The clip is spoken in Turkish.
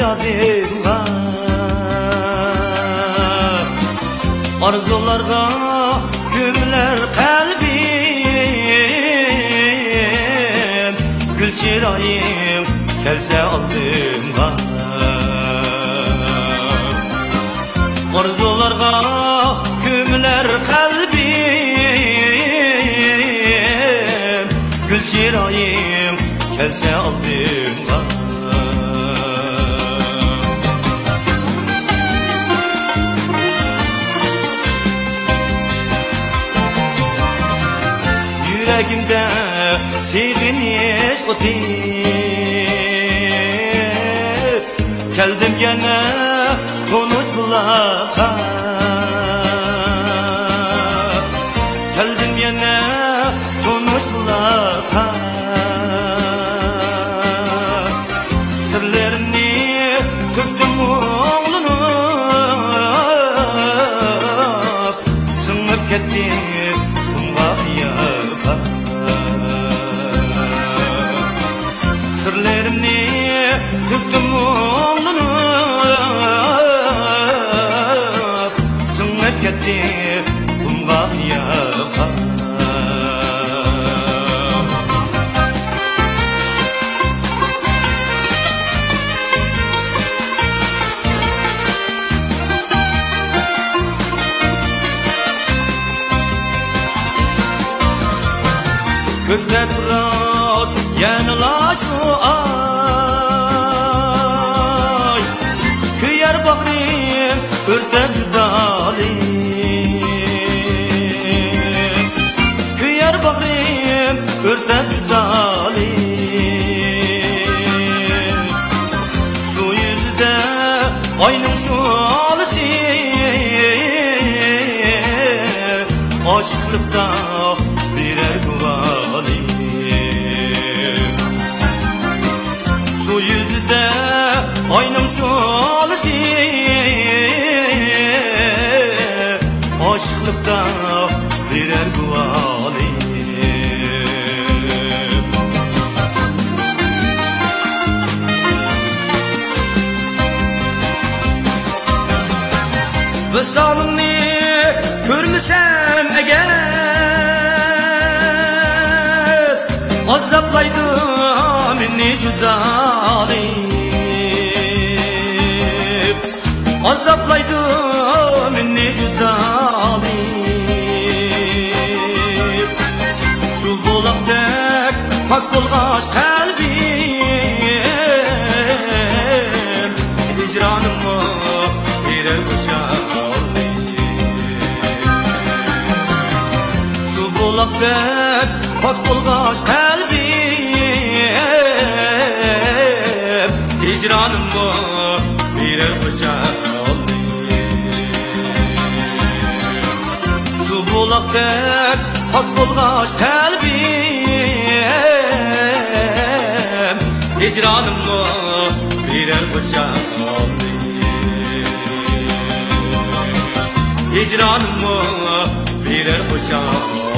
irademga arzularga gömüler kalbim gül çırayım kelse aldımga arzularga gömüler kalbim gül çırayım kelse aldımga yüreğimde seviniş otip geldim gene konuş bulağa geldim gene konuş bulağa sırlarını töktüm oğlunum sınıp kettim sırlarımni töktüm oğlunum sınıp kettim kumga yaqa kökte turar yanıla şu ay kıyar bağrım örtep judalim kıyar bağrım örtep judalim su yüzüde aynım şu alısı aşıklıkta birer guvalim su yüzüde aynım şu alısı aşıklıkta birer guvalim Vısalımni görmesem eğer azaplaydı minni judalim azaplaydı minni judalim şu bulakdek pak bulgaç kalbim hicranımı birer boşaldım şu bulakdek pak bulgaç kalbim hicranımı birer boşaldım şu bulakdek pak bulgaç kalbim hicranımı birer boşaldım hicranımı birer boşaldım